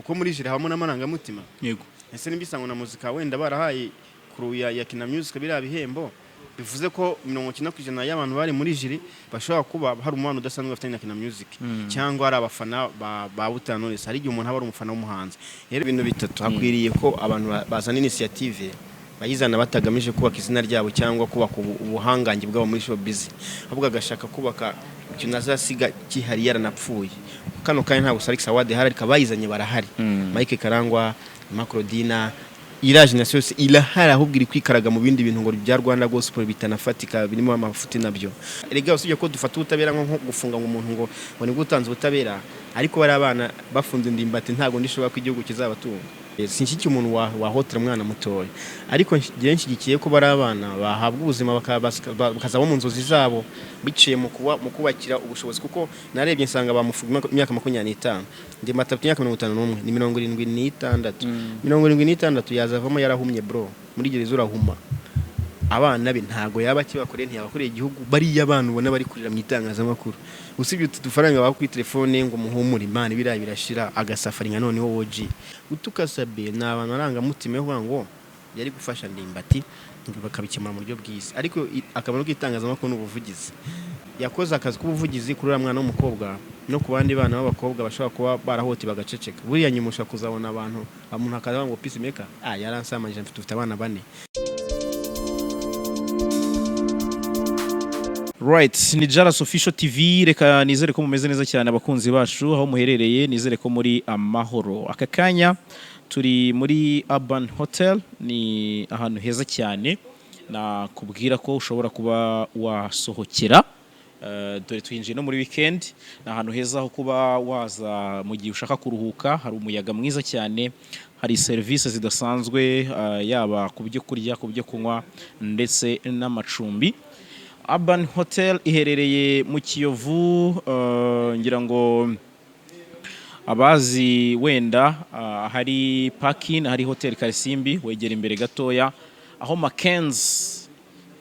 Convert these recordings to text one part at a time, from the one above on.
kuko muri jire habamo n'amarangamutima. Yego. Ese nimbisangwa na muzika wenda barahaye KURI ya Kina Music biriya bihembo bivuze ko 90% y'abantu bari muri jiri bashobora kuba hari umwana udasanzwe afite na Kina Music cyangwa ari abafana ba Butanores, hari igihe umuntu aba ari umufana w'umuhanzi. Rero ibintu bitatu hakwiriye ko abantu bazana initiative bayizana batagamije kubaka izina ryabo cyangwa kubaka ubuhangange bwabo muri showbiz, ahubwo agashaka kubaka ikintu azasiga kihari yaranapfuye. Kano kandi ntabwo Salix Award hari ariko bayizanye barahari. Mike Karangwa, Macrodina, iraje na sose ilahara ahubwo iri kwikaraga mu bindi bintu ngo bya Rwanda Gospel bitanafatika birimo amafuti nabyo. Erega usibye ko dufata ubutabera nko gufunga umuntu ngo ni gutanza ubutabera, ariko bari abana bafunze Ndimbati ntago ndishobora ko igihugu kizabatunga. Sinshyigikiye umuntu wahotera umwana mutoya, ariko ngiye nshyigikiye ko bari abana bahabwa ubuzima bakazaba mu nzozi zabo biciye mu kubakira ubushobozi, kuko narebye nsanga bamufunga imyaka 25 Ndimbati afite imyaka 51 ni 76 yazavamo yarahumye bro, muri gereza urahuma. Abana be ntago yaba kibakoreye ntiyabakoreye igihugu, bari y'abantu ubona bari kurira mu itangazamakuru. Usibye utufaranga baba kuri telefone ngo muhumure Imana biriya birashira agasafari nka noneho woji utukasabe n'abantu arangamutima yo ngo yari gufasha Ndimbati bakabikemura mu buryo bw'isi, ariko akabano k'itangazamakuru n'ubuvugizi yakoze akazi k'ubuvugizi kuri mwana w'umukobwa no ku bandi bana b'abakobwa bashobora kuba barahoti bagaceceka. Buriya nyimusha kuzabona abantu umuntu akaza ngo Peacemaker yaransamanje mfite abana bane. Right, ni Jaras Official TV, reka nizere ko mumeze neza cyane abakunzi bacu aho muherereye, nizere ko muri amahoro. Aka kanya turi muri Urban Hotel, ni ahantu heza cyane na kubwira ko ushobora kuba wasohokera. Dore twinjiye no muri weekend, na ahantu heza ho kuba waza mu gihe ushaka kuruhuka. Hari umuyaga mwiza cyane, hari service zidasanzwe yaba ku byo kurya, ku byo kunywa ndetse n'amacumbi. Urban Hotel iherereye mu Kiyovu, ngira ngo abazi wenda hari parking, hari hotel Isimbi wegera imbere gatoya aho Mackenzie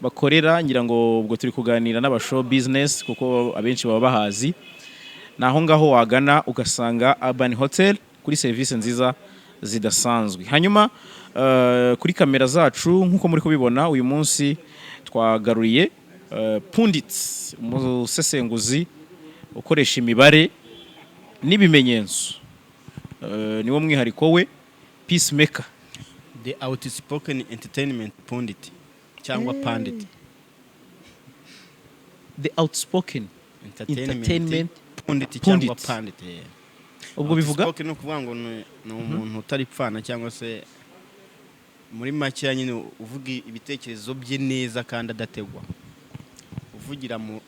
bakorera. Ngira ngo ubwo turi kuganira n'aba show business kuko abenshi baba bahazi, naho ngaho wagana ugasanga Urban Hotel kuri service nziza zidasanzwe. Hanyuma kuri kamera zacu nkuko muri kubibona uyu munsi twagaruriye pundits umusesenguzi ukoresha imibare n'ibimenyetso, niwo mwihariko we, Peacemaker, the outspoken entertainment pundit cyangwa pandit. The outspoken entertainment pundit cyangwa pandit. Ubwo bivuga no kuvuga ngo ni umuntu utari pfana cyangwa se muri make nyine uvuga ibitekerezo bye neza kandi adategwa, uvugira mu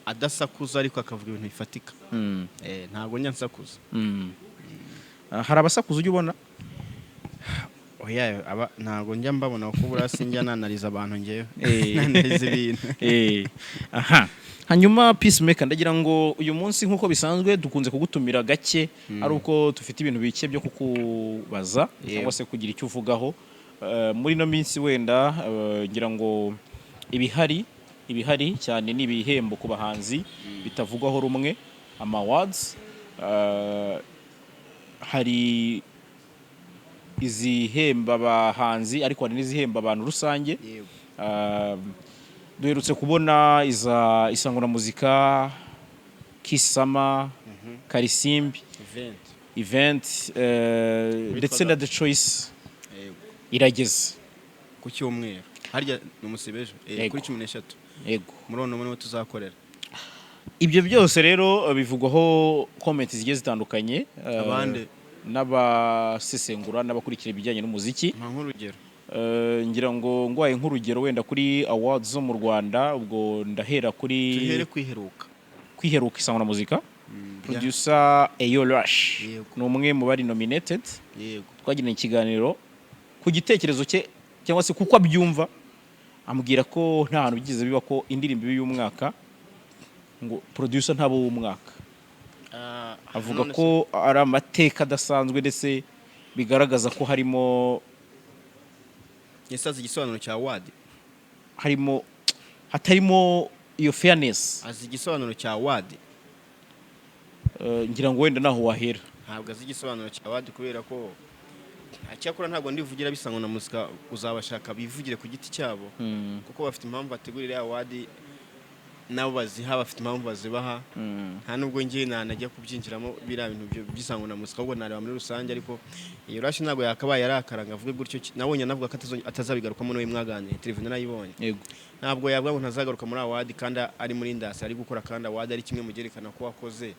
adasakuza ariko akavuga ibintu bifatika. Ntago nyansakuza. Hari abasakuza ujye ubona? Oya, ntago njya mbabona kuko burasi njya nanariza abantu ngewe nanariza ibintu. Aha, hanyuma Peacemaker, ndagira ngo uyu munsi nkuko bisanzwe dukunze kugutumira gake ari uko dufite ibintu bike byo kukubaza cyangwa se kugira icyo uvugaho. Muri no minsi wenda ngira ngo ibihari cyane ni ibihembo ku bahanzi bitavugwaho rumwe, ama awards. Hari izihemba abahanzi ariko hari n'izihemba abantu rusange. Duherutse kubona isangwa na muzika Kisama, Karisimbi event ndetse na The Choice irageze ku cyumweru harya numusibeje kuri 13. Yego, murono muri tuzakorera. Ibyo byose rero bivugwaho comment zigiye zitandukanye, abande n'abasesengura n'abakurikira ibijyanye n'umuziki. Nk'urugero ngira ngo ngwaye nk'urugero wenda kuri awards zo mu Rwanda, ubwo ndahera kuri tuhere kwiheruka isangwa na muzika. Producer Eyo Rush ni umwe mu bari nominated. Yego, twagiranye ikiganiro ku gitekerezo cye cyangwa se kuko abyumva, ambwira ko nta hantu bigize biba ko indirimbo y'umwaka ngo producer ntabo w'umwaka. Avuga ko ari amateka adasanzwe ndetse bigaragaza ko harimo yasaze igisobanuro cya award, hatarimo iyo fairness. azi igisobanuro cya award. Ngira ngo wenda naho wahera ntabwo azi igisobanuro cya award kubera ko cyakora ntabwo ndivugira bisangwa na muzika uzabashaka bivugire ku giti cyabo kuko bafite impamvu bategurira award nabo baziha bafite impamvu bazibaha nta nubwo ngiye nanajya kubyinjiramo bira bintu byisangwa na muzika ahubwo nareba muri rusange ariko iyo rashi ntabwo yakabaye yarakaranga avuge gutyo nabonye navuga ko atazabigarukamo n'uwe mwaganiriye televiziyo narayibonye ntabwo yavuga ngo ntazagaruka muri award kandi ari muri industry ari gukora kandi award ari kimwe mu byerekana ko wakoze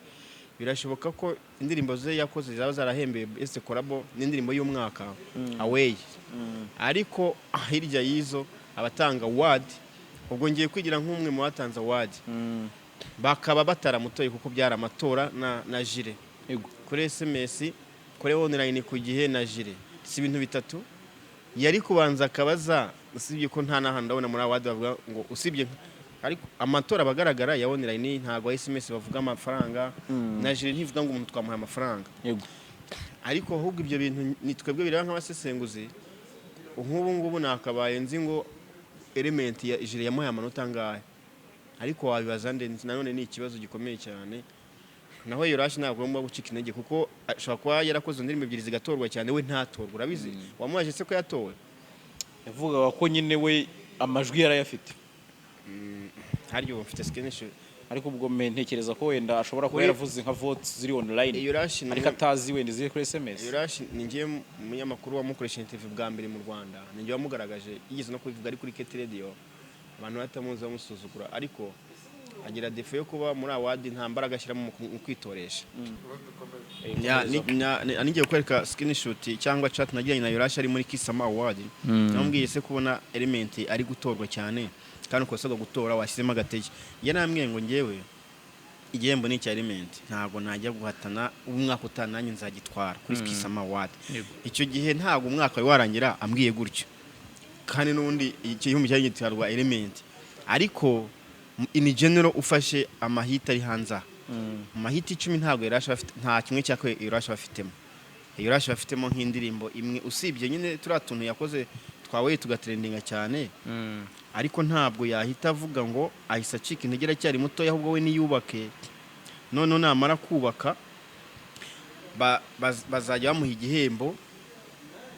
birashoboka ko indirimbo ze yakoze zaba zarahembeye best collabo n'indirimbo y'umwaka away ariko hirya yizo abatanga award ubwo ngiye kwigira nk'umwe mu batanze award bakaba bataramutoye kuko byara amatora na jire kuri SMS kuri online ku gihe na jire si ibintu bitatu yari kubanza akabaza usibye ko nta nahandi ndabona muri award bavuga ngo usibye ariko amatora bagaragara ya online ntago SMS bavuga amafaranga na jire ntivuga ngo umuntu twamuha amafaranga ariko ahubwo ibyo bintu nitwebwe biraba nk'abasesenguzi nk'ubu nakabaye nzi ngo element ya ijire yamuhaye amanota ngahe ariko wabibaza nanone ni ikibazo gikomeye cyane naho iyo rashi ntabwo ngomba gucika intege kuko ashobora kuba yarakoze indirimbo ebyiri zigatorwa cyane we ntatorwa urabizi wamuhaje se ko yatowe yavugaga ko nyine we amajwi yarayafite haryo mfite screenshot ariko ubwo ntekereza ko wenda ashobora kuba yaravuze nka votes ziri online ariko atazi wenda ziri kuri SMS iyo rashi ni ngiye umunyamakuru wamukoresha interview bwa mbere mu Rwanda ni ngiye wamugaragaje yigeze no kubivuga ari kuri Kete Radio abantu batamuzi bamusuzugura ariko agira defo yo kuba muri award nta mbaraga ashyira mu kwitoresha ngiye kwereka screenshot cyangwa chat nagiranye na Yorashi ari muri Kisama Award namubwiye se kubona element ari gutorwa cyane kandi ukosabwa gutora washyizemo agatege yanambwiye ngo ngewe igihembo ni cya element ntago najya guhatana umwaka utananye nzagitwara kuri Kisama Award icyo gihe ntago umwaka wari warangira ambwiye gutyo kandi nundi igihembo cyari gitwarwa element ariko in general ufashe amahita ari hanza amahita 10 ntago Yorashi bafite nta kimwe cyakwe Yorashi bafitemo Yorashi bafitemo nk'indirimbo imwe usibye nyine turatuntu yakoze twawe tugatrendinga cyane ariko ntabwo yahita avuga ngo ahisa cika integera cyari muto ahubwo we niyubake none namara kubaka bazajya bamuha igihembo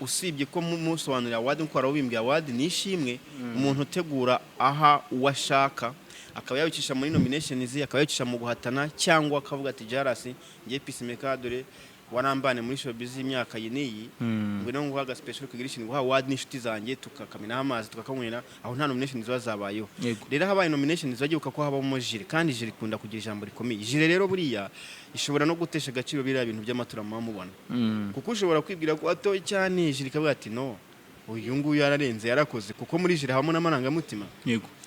usibye ko musobanurira award nko arabimbye award nishimwe umuntu utegura aha uwashaka akaba yabicisha muri nominations akaba yabicisha mu guhatana cyangwa akavuga ati jarasi ngiye Peacemaker dore warambane muri showbiz imyaka yiniyi ngo no nguhaga special recognition ngo award n'inshuti zanjye tukakamena amazi tukakamwera aho nta nominations zabayeho rero habaye nominations zagiye uko habamo jire kandi jire ikunda kugira ijambo rikomeye jire rero buriya ishobora no gutesha agaciro biriya bintu by'amatura mubona kuko ushobora kwibwira ko atoye cyane jire kavuga ati no uyu nguyu yararenze yarakoze kuko muri jire habamo n'amaranga mutima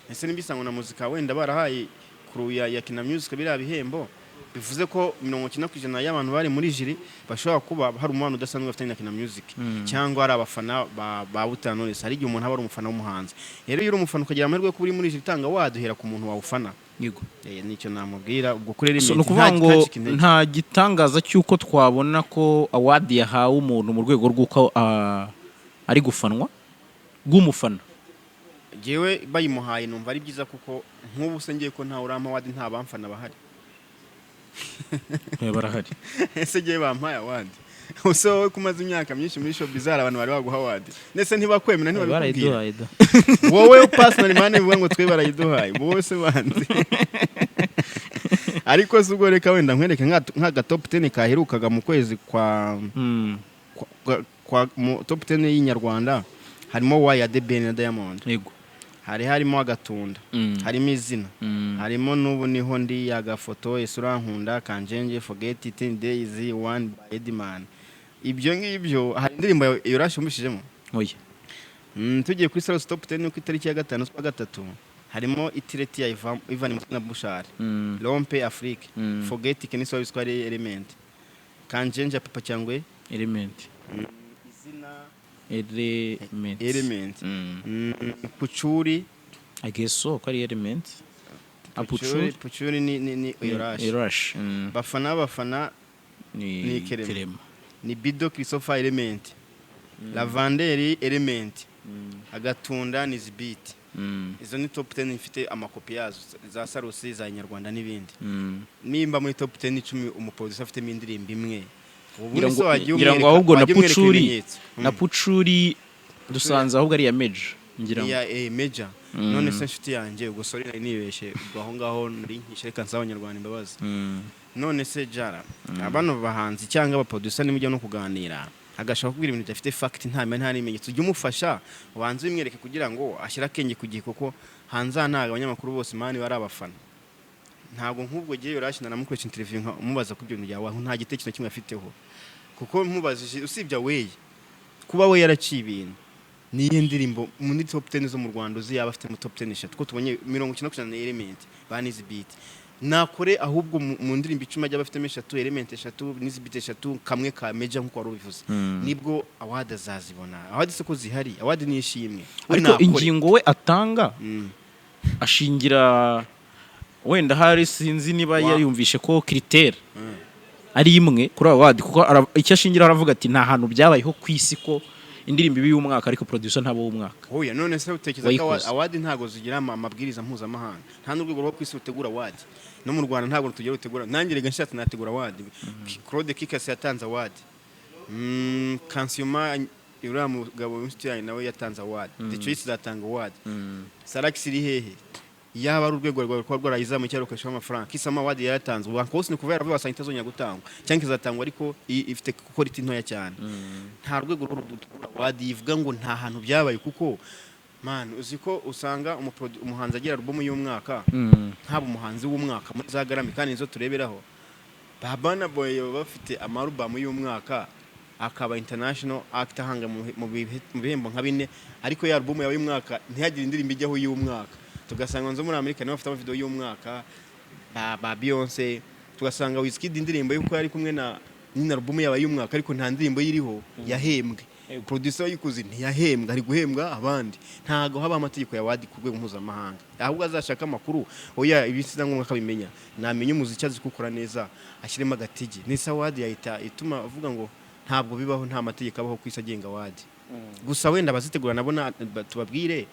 ese nimbisangwa na muzika wenda barahaye KURI ya kina music biriya bihembo bivuze ko 90% y'abantu bari muri jiri bashobora kuba hari umwana udasanzwe afite na kina music cyangwa ari abafana ba Butanonese hari igihe umuntu aba ari umufana w'umuhanzi rero iyo uri umufana ukagira amahirwe ko uri muri jiri tanga waduhera ku muntu wawufana nicyo namubwira ubwo kuri rimwe no kuvuga ngo nta gitangaza cyuko twabona ko award yahawe umuntu mu rwego rw'uko ari gufanwa bw'umufana jewe bayimuhaye numva ari byiza kuko nk'ubu se ngiye ko nta urama award nta bamfana bahari barahari ese giye bampaye award uso kumaze imyaka myinshi muri showbiz abantu bari baguha award nese ntibakwemera ntibabikubwira wowe personally man bivuga ngo twe barayiduhaye bose banze ariko zugo reka wenda nkwereke nka top 10 kaherukaga mu kwezi kwa top 10 y'inyarwanda harimo waya de Ben na Diamond harimo agatunda harimo izina harimo n'ubu niho ndi yagafoto isura nkunda kanjenje forget it 10 days one by Edman ibyo ngibyo hari indirimbo Yorashi umushijemo oya tugiye kuri Sales Top 10 ku itariki ya 5 z'ukwa gatatu harimo itireti ya Ivan na Bushari Lompe Afrique forget it keniso biswari element kanjenje papa cyangwe element element puchuri ageso ko ari element puchuri ni Yorashi bafana ni Kerema ni Bido Christopher element Lavanderi element agatunda ni Zibiti izo ni top 10 ifite amakopi yazo za Sarusi za Nyarwanda n'ibindi nimba muri top 10 10 umupolisi afite indirimbo imwe ngira ngo ahubwo na pucuri dusanze ahubwo ari ya Major ngira ngo ya Major none se nshuti yanjye ubwo sorry nari nibeshe aho ngaho nari nkishereka nsaho Nyarwanda imbabazi none se Jara abantu bahanzi cyangwa abaproducer nimujya no kuganira agashaka kubwira ibintu bidafite fact nta n'imenyetso ujye umufasha ubanze umwereke kugira ngo ashyira akenge ku gihe kuko hanze ntaga abanyamakuru bose mani bari abafana ntabwo nk'ubwo gihe yorashina namukoresha interview umubaza ku bintu byawe nta gitekerezo kimwe afiteho kuko mubazije usibye we kuba we yaraciye ibintu niye ndirimbo muri top 10 zo mu Rwanda uzi yaba afite mu top 10 eshatu ko tubonye 90% na element banizi beat nakore ahubwo mu ndirimbo 10 ajya bafite eshatu element eshatu nizi beat eshatu kamwe ka Major nkuko wari ubivuze nibwo award azazibona award se ko zihari award ni ishimwe ariko ingingo we atanga ashingira wenda hari sinzi niba yayumvishe ko critère ari imwe kuri award kuko icyo ashingira aravuga ati nta hantu byabayeho kwisi ko indirimbo ibi y'umwaka ariko producer ntabo w'umwaka oya none se utekereza ko award ntago zigira amabwiriza mpuzamahanga nta n'urwego rwo kwisi rutegura award no mu Rwanda ntago rutugera rutegura nanjye rega nshatse nategura award Claude Kikasi yatanze award Kansioma uriya mugabo w'inshuti yawe nawe yatanze award The Choice zatanga award Salax iri hehe yaba ari urwego rwa rwarayizamu cyangwa ukashaka amafaranga kisama award yaratanzwe bankose ni kuvera basanga itazongera gutangwa cyangwa izatangwa ariko ifite quality ntoya cyane nta rwego rwo award ivuga ngo nta hantu byabaye kuko man uziko usanga umuhanzi agira album y'umwaka nk'abo umuhanzi w'umwaka muri za Grammy kandi nizo tureberaho Babana Boy bafite album y'umwaka akaba international actor hanga mu bihembo nka bine ariko ya album yawe y'umwaka ntiyagire indirimbo ijyaho y'umwaka tugasanga nzo muri Amerika niba bafite video y'umwaka ba Beyonce tugasanga Wizkid indirimbo yuko yari kumwe na album yawe y'umwaka ariko nta ndirimbo yiriho yahembwe producer yikuzi ntiyahembwa ari guhembwa abandi ntago haba amategeko ya award ku rwego mpuzamahanga ahubwo azashaka amakuru oya ibisiza ngombwa kabimenya namenye umuziki azi gukora neza ashyiremo agatege nesa award yahita ituma avuga ngo ntabwo bibaho nta mategeko abaho kwisagenga award gusa wenda bazitegura nabona tubabwire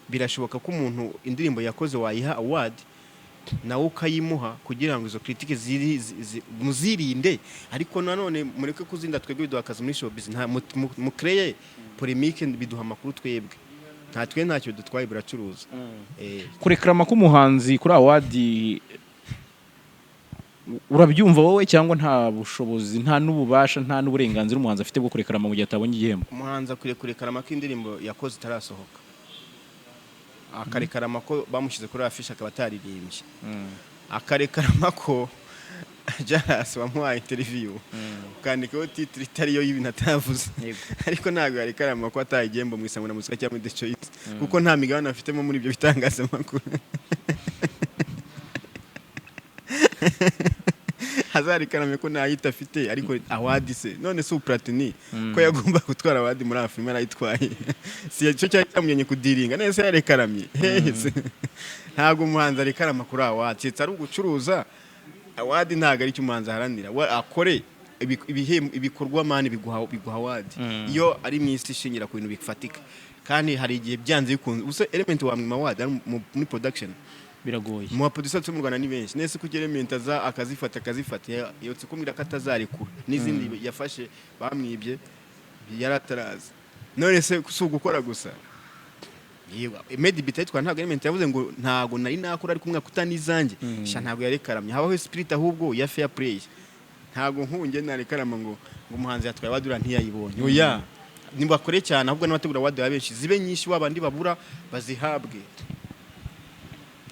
birashoboka ko umuntu indirimbo yakoze wayiha award nawe ukayimuha kugira ngo izo critique muzirinde ariko nanone mureke kuzinda twebwe biduhakaza muri showbiz nta mukreye polemique biduha amakuru twebwe nta twe ntacyo dutwaye buracuruza kurekrama ko umuhanzi kuri award urabyumva wowe cyangwa nta bushobozi nta n'ububasha nta n'uburenganzira umuhanzi afite bwo kurekrama mu gihe atabonye igihembo umuhanzi akwiye kurekrama ko indirimbo yakoze itarasohoka akarekarama ko bamushyize kuri afishe akaba ataririmbye akarekarama ko Jaras wamuhaye interview ukandikaho titre itariyo y'ibintu atavuze ariko ntabwo yarekarama ko atayigembo mu isangwa na muzika cyangwa The Choice kuko nta migabane afitemo muri ibyo bitangazamakuru hazarekarame ko ntayita afite ariko award se none se uplatini ko yagomba gutwara award muri Afrika arayitwaye si cyo cyamuyenye kudiringa nese yarekaramye ntago umuhanzi arekarama kuri award cyitsa ari ugucuruza award ntago ari cyo umuhanzi haranira akore ibikorwa mani biguha award iyo ari mu isi ishingira ku bintu bifatika kandi hari igihe byanze bikunze usa element wa mu award muri production biragoye mu producer cyo mu Rwanda ni benshi nese ku element akazifata yotse kumira katazarekura n'izindi yafashe bamwibye yarataraza none se gukora gusa yewa medibita yitwa ntago element yavuze ngo ntago nari nakora ariko umwaka utanizange sha ntago yarekaramye habaho spirit ahubwo ya fair play ntago nkunge narekarama ngo umuhanzi yatwaye wadura ntiyayibonye oya nimbakore cyane ahubwo n'abategura wadura benshi zibe nyinshi wabandi babura bazihabwe.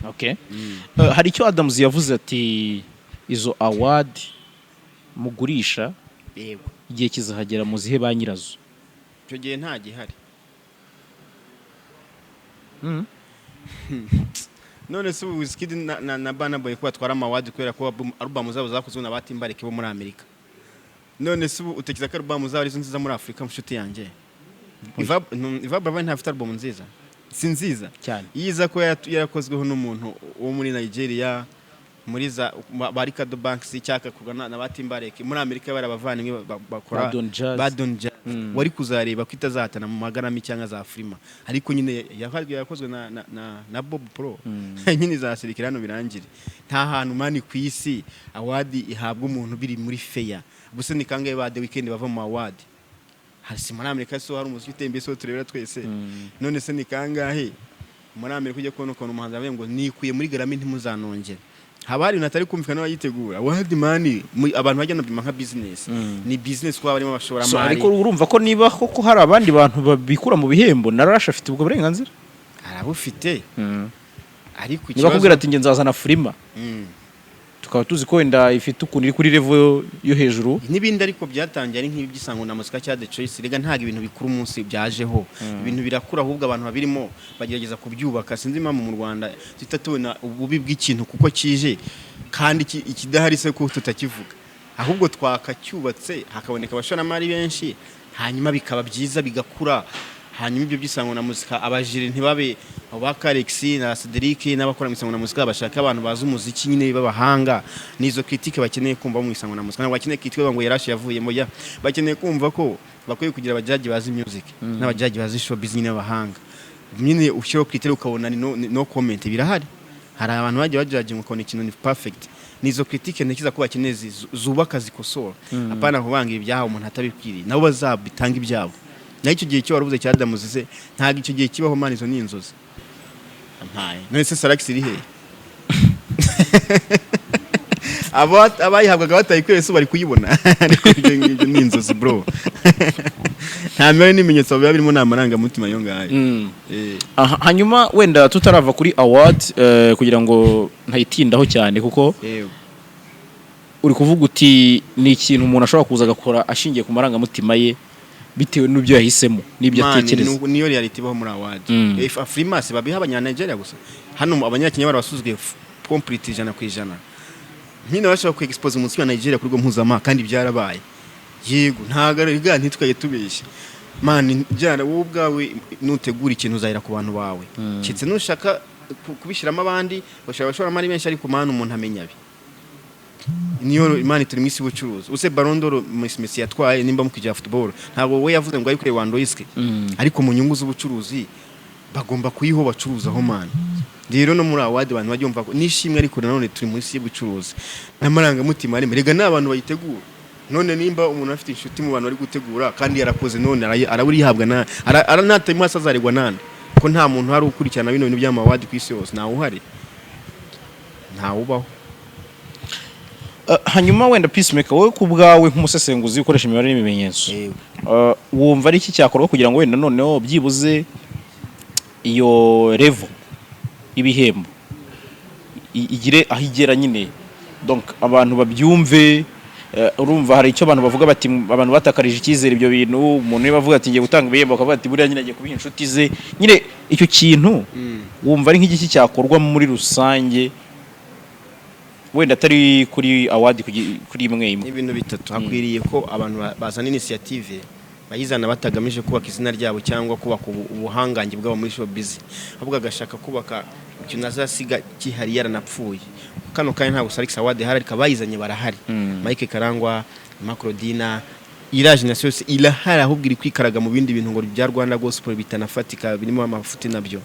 Okay. Hari icyo Adams yavuze ati izo award mugurisha yego igihe kizahagera mu zihe ba nyirazo cyo gihe nta gihari none se Wizkid na Burna Boy ko batwara amawadi kubera ko album zabo zakozwe na batimbareke bo muri Amerika none se utekiza ko album zabo ari nziza muri Afrika mushuti yanjye Iva Brava ntafite album nziza sinziza cyane yiza ko yarakozweho n'umuntu wo muri Nigeria muri za Barikado Banks cyaka kugana na batimbareke muri Amerika barabavana bakora Badon Jazz wari kuzareba ko itazatana mu magarami cyangwa za Afrima ariko nyine yakozwe na Bob Pro nyine zasirikira hano birangire nta hantu mani kwisi award ihabwa umuntu biri muri fair buse ni kangahe ba The Weeknd bava mu award hasi muri Amerika so hari umuziki utembe so turebera twese none se ni kangahe muri Amerika ujye kubona ukuntu umuhanzi avuye ngo nikuye muri Grammy ntimuzanongera haba hari natari kumvikana n'abayitegura award money abantu bajya no nka business ni business kwa barimo bashobora mari ariko urumva ko niba koko hari abandi bantu babikura mu bihembo narasha afite ubwo burenganzira arabufite ariko niba kubwira ati nge nzazana frima tukaba tuzi ko wenda ifite ukuntu iri kuri level yo hejuru n'ibindi ariko byatangiye ari nk'ibi gisango na muzika cya The Choice rega ntaga ibintu bikuru umunsi byajeho ibintu birakura ahubwo abantu babirimo bagerageza kubyubaka sinzi impamvu mu Rwanda tutatubona ububi bw'ikintu kuko kije kandi ikidahari se ko tutakivuga ahubwo twakacyubatse hakaboneka abashoramari benshi hanyuma bikaba byiza bigakura hanyuma ibyo byisango na muzika abajire ntibabe abaka Alexi na Cedric n'abakora mu isango na muzika bashaka abantu bazi umuziki nyine babahanga nizo critique bakeneye kumva mu isango na muzika ntabwo bakeneye critique ngo yarashi yavuyemo ya bakeneye kumva ko bakwiye kugira abajaji bazi music n'abajaji bazi showbiz nyine babahanga nyine ushyiraho critique ukabona no comment birahari hari abantu bagiye bajaji ngo kone ikintu ni perfect nizo critique ntekiza ko bakeneye zubaka zikosora apana kubanga ibyaha umuntu atabikwiriye nabo bazabitanga ibyabo naho icyo gihe cyo warubuze cyadamuzize ntago icyo gihe kibaho mani izo ni inzozi ampaye none se Salax iri he abayihabwaga batayikwiriye so bari kuyibona ariko ibyo ni inzozi bro nta mbere n'ibimenyetso biba birimo n'amaranga mutima yo ngayo hanyuma wenda tutarava kuri award kugira ngo ntayitindaho cyane kuko uri kuvuga uti ni ikintu umuntu ashobora kuza agakora ashingiye ku marangamutima ye bitewe n'ibyo yahisemo n'ibyo atekereza niyo reality baho muri award Afrimas babiha abanya-Nigeria gusa hano abanyakenya barabasuzwe complete 100% nyine bashaka ku expose umunsi wa Nigeria kuri go mpuzama kandi byarabaye yego ntagariga ntitwaye tubeshya man jana wowe ubwawe nutegura ikintu uzahira ku bantu bawe kitse nushaka kubishiramo abandi bashobora mari benshi ariko man umuntu amenya bi niyo imani turi mwisi bucuruzi use barondoro Messi yatwaye nimba mukijya football ntabwo we yavuze ngo ayikure wandoiske ariko mu nyungu z'ubucuruzi bagomba kuyiho bacuruza aho man rero no muri award abantu bagyumva ko nishimwe ariko nanone turi mwisi y'ubucuruzi namaranga mutima ari merega n'abantu bayitegura none nimba umuntu afite inshuti mu bantu ari gutegura kandi yarakoze none araburihabwa na aranata imasa zaregwa nande ko nta muntu hari ukurikirana bino bintu by'amawadi ku isi yose nawe uhari nta ubaho hanyuma wenda Peacemaker wowe kubgawe nk'umusesenguzi ukoresha imibare n'ibimenyetso wumva ari iki cyakorwa kugira ngo wenda noneho byibuze iyo level ibihembo igire ahigera nyine donc abantu babyumve urumva hari icyo abantu bavuga bati abantu batakarije ikizere ibyo bintu umuntu bavuga ati ngiye gutanga ibihembo akavuga ati buriya nyine agiye kubiha inshuti ze nyine icyo kintu wumva ari nk'igiki cyakorwa muri rusange wenda atari kuri award kuri imwe ibintu bitatu hakwiriye ko abantu bazana initiative bayizana batagamije kubaka izina ryabo cyangwa kubaka ubuhangange bwabo muri showbiz ahubwo agashaka kubaka ikintu azasiga kihari yaranapfuye kano kandi ntabwo Salax award hari ariko bayizanye barahari Mike Karangwa Macrodina iraje na sose ilahari ahubwo iri kwikaraga mu bindi bintu ngo bya Rwanda Gospel bitanafatika birimo amafuti nabyo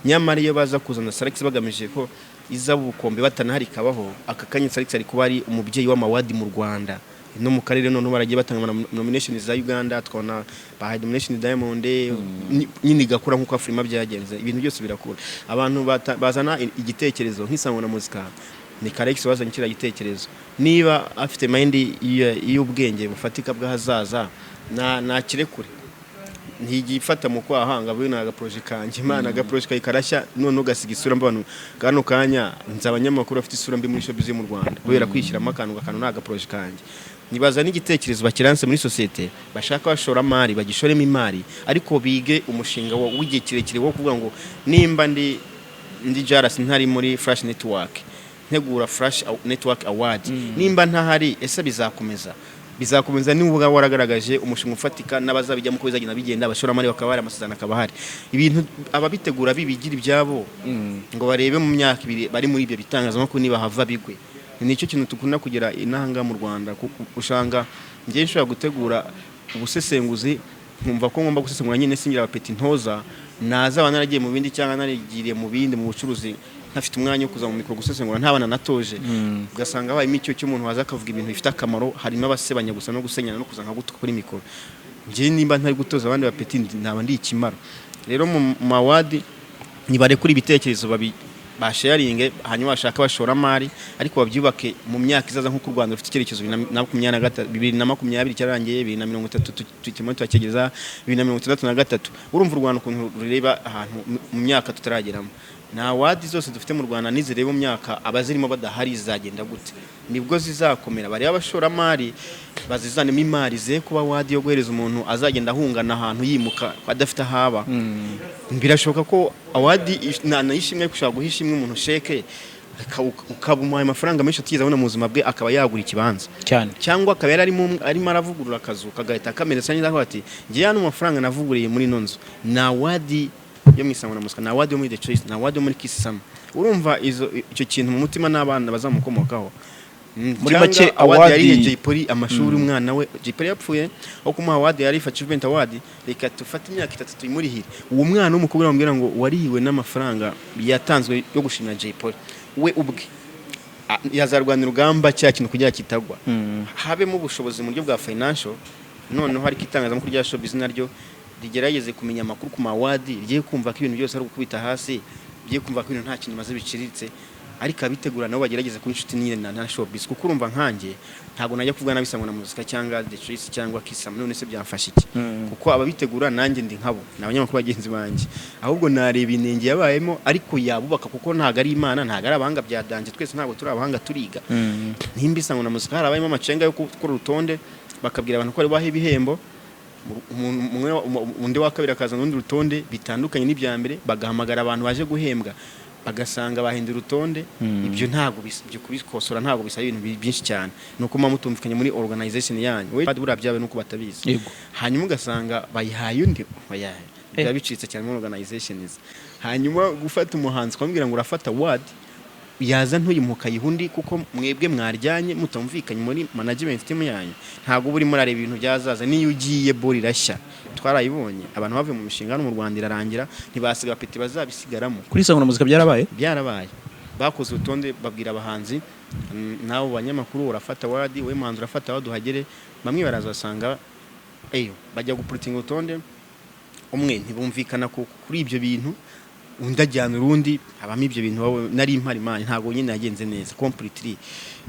nyamara iyo baza kuzana Salax bagamije ko izabukombe batanahari kabaho akakanye Salax ari kuba ari umubyeyi w'amawadi mu Rwanda no mu karere none baragiye batanga nominations za Uganda twona bahaye nomination Diamond nyine gakura nkuko Afrima byagenze ibintu byose birakura abantu bazana igitekerezo nk'isango na muzika ni Salax wazanye kira igitekerezo niba afite mind y'ubwenge bufatika bw'ahazaza na kirekure ntigifata mu kwahanga bino aga project kanje imana aga project kayikarashya none ugasiga isura mbano kano kanya nzabanyamakuru afite isura mbi muri showbiz mu Rwanda kubera kwishyiramo akantu naga project kanje nibaza n'igitekerezo bakiranse muri societe bashaka bashora mari bagishoremo imari ariko bige umushinga w'igihe kirekire wo kuvuga ngo nimba ndi jarasi ntari muri Flash Network ntegura Flash Network Award nimba ntahari ese bizakomeza nibuga waragaragaje umushinga ufatika n'abazabijyamo ko bizagenda bigenda abashora mari bakabara amasezerano akabahari ibintu ababitegura bibigira ibyabo ngo barebe mu myaka ibiri bari muri ibyo bitangazamakuru niba hava bigwe nicyo kintu tukunda kugira inahanga mu Rwanda ushanga ngiye nshobora gutegura ubusesenguzi nkumva ko ngomba gusesengura nyine singira abapeti ntoza naza banaragiye mu bindi cyangwa narigiriye mu bindi mu bucuruzi ntafite umwanya wo kuza mu mikro gusesengura ntabana natoje ugasanga habaye imicyo cy'umuntu waza akavuga ibintu bifite akamaro harimo abasebanya gusa no gusenyana no kuza nka gutuka kuri mikro ngiye nimba ntari gutoza abandi bapeti naba ndi ikimaro rero mu mawadi nibare kuri ibitekerezo basharinge hanyuma bashaka bashoramari ariko babyubake mu myaka izaza nko ku Rwanda rufite icyerekezo 2020 cyarangiye 2030 tukimo twakegeza 2063 urumva u Rwanda ukuntu rureba ahantu mu myaka tutarageramo na wadi zose dufite mu Rwanda nizireba mu myaka abazirimo badahari zagenda gute nibwo zizakomera bari abashoramari bazizanemo imari ze kuba wadi yo guhereza umuntu azagenda ahungana ahantu yimuka adafite haba birashoboka ko awadi nayishimye gushaka guhishimwe umuntu sheke ukabumuha amafaranga menshi atizabona mu buzima bwe akaba yagura ikibanza cyane cyangwa akaba arimo aravugurura akazu kagahita kameresa neza aho ati ngiye hano amafaranga navuguriye muri nonzo na wadi yo mwisangwa na musika na wadi yo muri the choice na wadi yo muri kisama urumva icyo kintu mu mutima n'abana bazamukomokaho muri make awadi yari Jipoli amashuri umwana we Jipoli yapfuye aho kumuha awadi yari achievement awadi reka tufate imyaka 3 tuyimurihire uwo mwana w'umukobwa bambwira ngo warihiwe n'amafaranga yatanzwe yo gushimira Jipoli we ubwe yazarwanira urugamba cya kintu kugira kitagwa habemo ubushobozi mu buryo bwa financial noneho hari kitangazamakuru rya showbiz naryo rigerageze kumenya amakuru ku mawadi rigiye kumva ko ibintu byose ari gukubita hasi bigiye kumva ko ibintu nta kintu maze biciriritse ariko abitegura nabo bagerageze kuri inshuti nyine na showbiz kuko urumva nkanjye ntago najya kuvuga nabisangwa na muzika cyangwa the choice cyangwa kisama none se byamfasha iki kuko ababitegura nanjye ndi nkabo n'abanyamakuru bagenzi banjye ahubwo nareba inenge yabayemo ariko yabubaka kuko ntago ari imana ntago ari abahanga byadanje twese ntago turi abahanga turiga nimba isangwa na muzika harabayemo amacenga yo gukora urutonde bakabwira abantu ko ari bahe ibihembo undi wa kabiri akaza n'undi rutonde bitandukanye n'ibya mbere bagahamagara abantu baje guhembwa bagasanga bahindura urutonde ibyo ntago byo kubikosora ntago bisaba ibintu byinshi cyane nuko mutumvikanye muri organization yanyu we badi burabyawe nuko batabizi hanyuma ugasanga bayihaye undi byabicitse cyane muri organizations hanyuma gufata umuhanzi kwambwira ngo urafata word yaza ntuyimuka yihundi kuko mwebwe mwaryanye mutamvikanye muri management team yanyu ntago buri muri areba ibintu byazaza niyo ugiye bori rashya twarayibonye abantu bavuye mu mishinga no mu Rwanda irarangira ntibasiga peti bazabisigaramo kuri sangwa na muzika byarabaye bakoze utonde babwira abahanzi nawo banyamakuru urafata wadi we manzi urafata waduhagere bamwe barazasanga bajya gupuritinga utonde umwe ntibumvikana kuri ibyo bintu undajyana urundi abamo ibyo bintu nari impari mani ntago nyine yagenze neza completely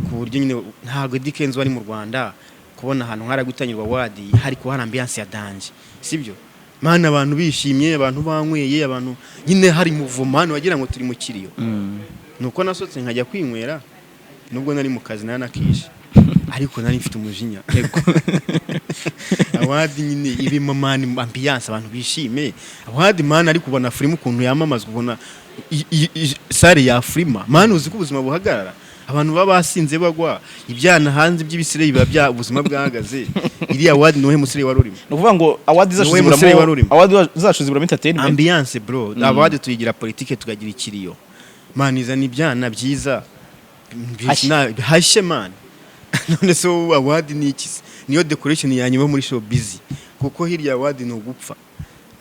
ku buryo nyine ntago dikenzo ari mu Rwanda kubona ahantu nkara gutanyirwa wadi hari ko hari ambiance ya danje sibyo mana abantu bishimye abantu banyweye abantu nyine hari muvumano wagira ngo turi mu kiriyo nuko nasotse nkajya kwinywera nubwo nari mu kazi nanakisha ariko nari mfite umujinya awadi nyine ibi mamani ambiance abantu bishime awadi mana ari kubona film ukuntu yamamazwa ubona sare ya frima mana uzi ko ubuzima buhagarara abantu baba basinze bagwa ibyana hanze by'ibisire biba bya ubuzima bwahagaze iri awadi nohe musire warurimo nuvuga ngo awadi zashuzibura entertainment ambiance bro awadi tuyigira politique tugagira ikiriyo man izana ibyana byiza hashe man none so awadi ni iki niyo decoration yanyuma muri show busy kuko hirya awadi no gupfa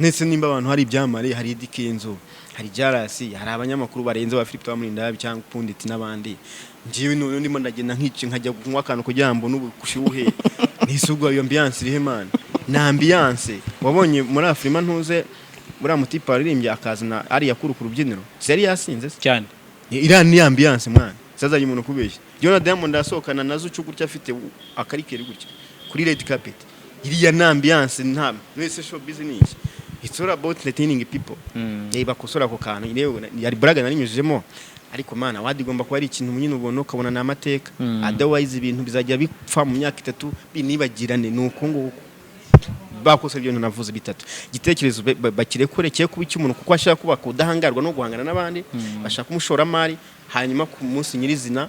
nese nimba abantu hari ibyamare hari dikenzo hari jarasi hari abanyamakuru barenze ba Philip Twamurindabi cyangwa Pundit n'abandi ngiye none ndimo ndagenda nkici nkajya kunywa akantu kugira ngo n'ubushyuhe nisugwa iyo ambiance irihe man na ambiance wabonye muri Afrima ntuze buriya mutipa aririmbye akazana ari yakuru ku rubyiniro yari yasinze cyane iriya ni ambiance man saza umuntu kubeshya Jonah Diamond asokana nazo cyugurya afite akarikeri gutya kuri red carpet iriya na ambiance nta wese show business it's all about entertaining people bakosora ko kantu yari braga narinyujemo ariko mana wadi gomba ko ari ikintu nyine ubona ukabona na amateka otherwise ibintu bizajya bipfa mu myaka 3 binibagirane nuko ngo bakosora ibyo navuze bitatu gitekerezo bakirekure cye kuba icyumuntu kuko ashaka kuba kudahangarwa no guhangana n'abandi bashaka umushoramari hanyuma ku munsi nyirizina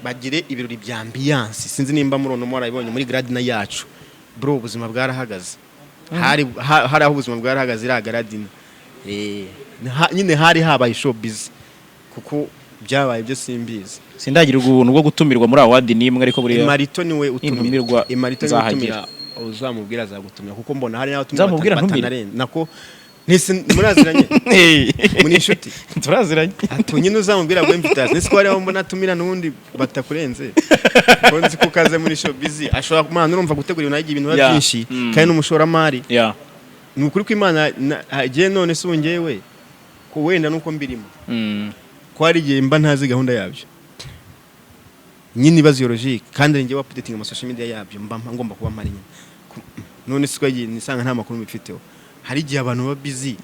bagire ibirori bya ambiance sinzi nimba murono mwarabonye muri gradina yacu bro ubuzima bwarahagaze hari aho ubuzima bwarahagaze ira gradina nyine hari habaye showbiz kuko byabaye byo simbizi sindagira ubuntu bwo gutumirwa muri awadi nimwe ariko buri Marito niwe utumirwa Marito utumira uzamubwira azagutumira kuko mbona hari nawe utumira nako nese muraziranye muri inshuti turaziranye atunye uzamubwira ngo invitation nese ko ari aho mbona tumira nundi batakurenze konzi ko kaze muri show busy ashobora kumana urumva gutegura ibintu byinshi kandi n'umushoramari ni ukuri ko Imana agiye none se ungewe ko wenda nuko mbirimo ko ari gihe mba ntazi gahunda yabyo nyine ibazo logique kandi ngiye updating ama social media yabyo mba ngomba kuba mpari nyine none se ko nisanga nta makuru mbifiteho hari gihe abantu ba busy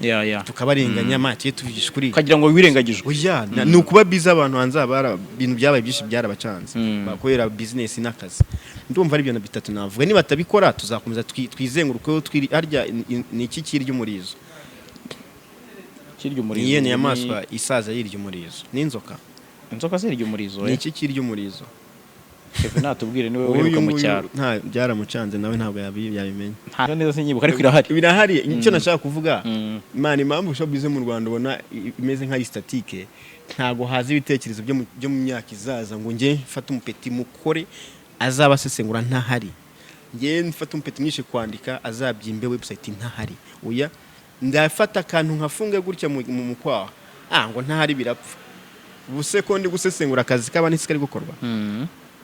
tukabarenganya make tuvisha kuri kagira ngo wirengagijwe oya ni ukuba busy abantu hanze abara ibintu byabaye byinshi byarabacanze bakorera business n'akazi ndumva ari byo na bitatu navuga niba batabikora tuzakomeza twizengurukeho twiri arya ni iki kirya umurizo niyo ni yamaswa isaza yirya umurizo n'inzoka inzoka zirya umurizo ni iki kirya umurizo Kevin natubwire niwe wiruka mu cyaro nta byaramucanze nawe ntabwo yabimenya nta neza sinyibuka ariko irahari icyo nashaka kuvuga Imana impamvu showbiz mu Rwanda ubona imeze nka statique ntago haza ibitekerezo byo mu myaka izaza ngo nge mfata umupeti mukore azaba sesengura ntahari nge mfata umupeti myinshi kwandika azabyimbe website ntahari oya ndafata akantu nkafunge gutya mu mukwaha ngo ntahari birapfa buse ko ndi gusesengura akazi kabani sikari gukorwa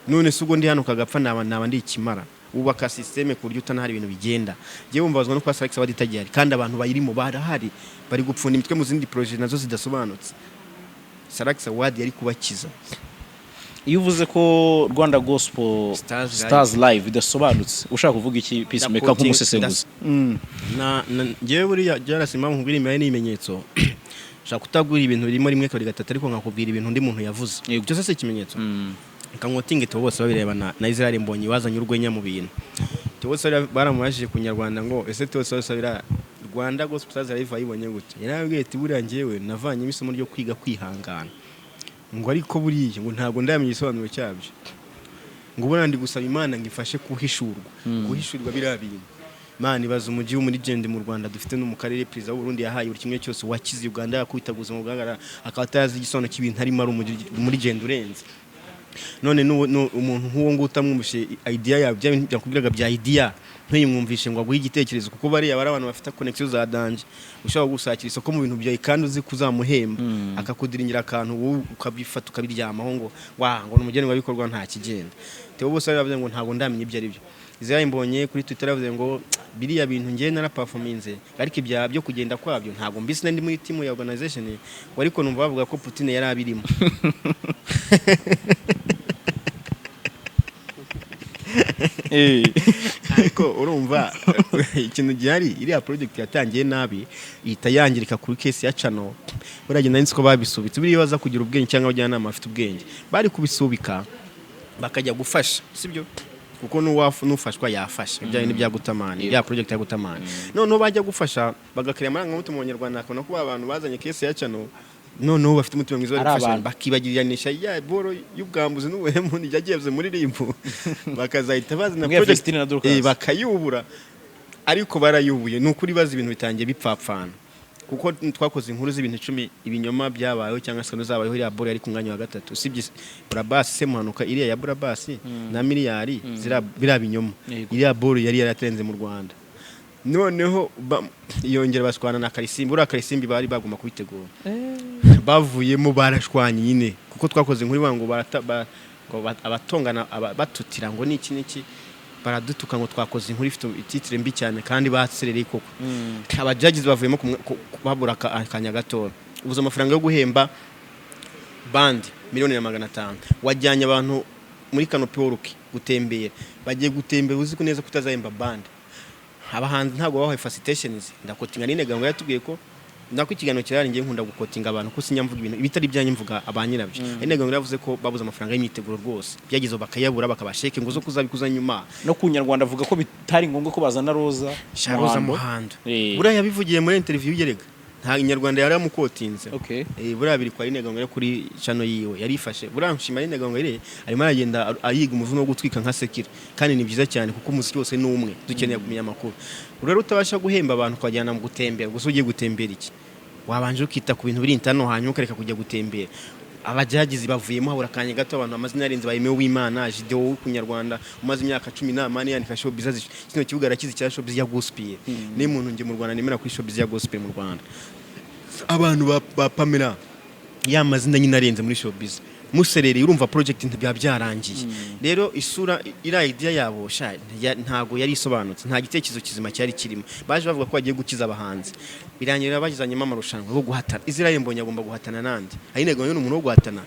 none sugo ndi hano kagapfa naba ndi ikimara ubaka systeme ku buryo utanahari ibintu bigenda je bumbazwa no kwa Salax abaditagiyari kandi abantu bayirimo barahari bari gupfunda imitwe mu zindi project nazo zidasobanutse Salax award yari kubakiza iyo uvuze ko Rwanda Gospel Stars live idasobanutse ushaka kuvuga iki Peacemaker nk'umusesenguzi ngewe buriya jarasima nkubwira imbaye n'ibimenyetso shaka kutagura ibintu birimo rimwe kabiri gatatu ariko nkakubwira ibintu undi muntu yavuze cyo se ikimenyetso kangotinge to bose babirebana na Israel MBONYI wazanye urwenya mu bintu to bose baramubajije ku Nyarwanda ngo ese to bose babira Rwanda Gospel Stars live ayibonye gute yarabwiye ati buriya ngewe navanye isomo ryo kwiga kwihangana ngo ariko buriye ngo ntago ndamenye isobanuro cyabyo ngo ubona ndi gusaba Imana ngifashe kuhishurwa birabintu Imana ibaza umujyi wo muri gende mu Rwanda dufite no mu karere president w'u Burundi yahaye buri kimwe cyose wakize Uganda yakwitaguza mu bwagara akatazi igisono cy'ibintu harimo ari muri gende urenze none umuntu nk'uwo ngo utamwumvishe idea yabyo byakubwiraga bya idea ntuyimwumvishe ngo aguhe igitekerezo kuko bari abantu bafite connection za danje ushaka gusakira isoko mu bintu byawe kandi uzi kuzamuhemba akakudiringira akantu wowe ukabifata ukabiryamaho ngo ngo n'umugeni wabikorwa nta kigenda tebo bose bavuze ngo ntago ndamenye ibyo ari byo Israel MBONYI kuri Twitter yavuze ngo biriya bintu ngiye na performance ariko ibya byo kugenda kwabyo ntago mbisi ndi muri team ya organization ariko numva bavuga ko Putin yari abirimo ariko urumva ikintu gihari iriya project yatangiye nabi itayangirika kuri case ya channel buragenda nitsiko babisubitse biri baza kugira ubwenge cyangwa abajyanama bafite ubwenge bari kubisubika bakajya gufasha sibyo kuko nufashwa yafasha ibyo ni byagutamani ya project yagutamani none bajya gufasha bagakira amaranga mutu mu Nyarwanda akona kuba abantu bazanye case ya channel none bafite umutima mwiza wo gufasha bakibagiriyanisha ya boro y'ubwambuzi n'ubuhemu nijageze muri rimbo bakazahita bazana project bakayubura ariko barayubuye nukuri bazi ibintu bitangiye bipfapfana kuko twakoze inkuru z'ibintu 10 ibinyoma byabayeho cyangwa se zabayeho iriya boro yari ku mwanya wa gatatu sibye Brabas se muhanuka iriya ya Brabas na miliyari bira binyoma iriya boro yari yaratenze mu Rwanda noneho yongera bashwana na Karisimbi ura Karisimbi bari baguma kubitegura bavuyemo barashwanye nyine kuko twakoze inkuru bango abatongana batutira ngo niki niki baradutuka ngo twakoze inkuru ifite titre mbi cyane kandi batserereye koko abajagize bavuyemo babura akanya gato ubuze amafaranga yo guhemba band $1,500,000 wajyanye abantu muri Kanopi Woruki gutembera bagiye gutembera uzi ko neza kutazahemba band abahanzi ntago bahaye facilitations ndakotinga n'inega ngo yatubwiye ko ndako ikiganiro kirari ngiye nkunda gukotinga abantu ko sinyamvuga ibintu ibitari byanyu mvuga abanyirabyo inega ngo yavuze ko babuze amafaranga y'imyiteguro rwose byagize bakayabura bakabasheke ngo zo kuzabikuza nyuma no ku Nyarwanda avuga ko bitari ngombwa ko bazana Roza Muhando buriya yabivugiye muri interview yerega nta Nyarwanda yari amukotinze buriya biri kwa inega ngo kuri channel yiwe yarifashe buriya nshima inega ngo arimo aragenda ayiga umuvuno wo gutwika nka sekira kandi ni byiza cyane kuko umuziki wose ni umwe dukeneye kumenya amakuru rero utabasha guhemba abantu kwajyana mu gutembera gusa ugiye gutembera iki wabanje ukita ku bintu biri intano hanyuma ukareka kujya gutembera abajagizi bavuyemo habura kanya gato abantu amazina yarenze bayemewe w'Imana Gideon w'Umunyarwanda umaze imyaka 18 yandika showbiz kino kibuga arakizi cya showbiz ya gospel ni muntu nge mu Rwanda nemera kuri showbiz ya gospel mu Rwanda abantu ba Pamela ya mazina nyine arenze muri showbiz muserere urumva project ntibya byarangiye rero isura ira idea yabo sha ntago yari isobanutse nta gitekerezo kizima cyari kirimo baje bavuga ko bagiye gukiza abahanzi birangirira bagizanyemo amarushanwa bo guhatana Israel Mbonyi agomba guhatana nandi ayinego n'umuntu wo guhatana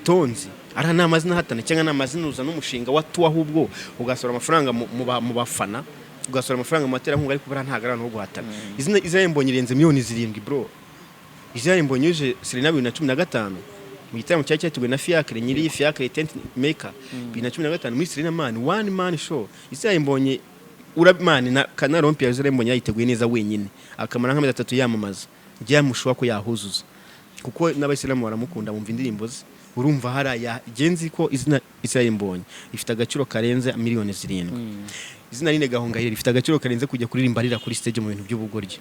tonzi ara namazina hatana cyangwa namazina uza n'umushinga watu ahubwo ugasora amafaranga mu bafana ugasora amafaranga mu matera nkunga ariko bara ntagara no guhatana izina Israel Mbonyi irenze miliyoni 7 bro Israel Mbonyi uje 2015 mu gitaramo cyatugwe na Fiacre nyiri Fiacre tent maker 2015 muri Serena Man one man show Israel Mbonyi urabimani na kanaro mpya Israel Mbonyi yiteguye neza wenyine akamara nk'amezi 3 yamamaza byamushuwa ko yahuzuza kuko n'abayisilamu baramukunda bumva indirimbo ze urumva haraya genzi ko izina Israel Mbonyi ifite agaciro karenze miliyoni 7 izina rine Gahongayire rifite agaciro karenze kujya kuririmbarira kuri stage mu bintu by'ubugoryi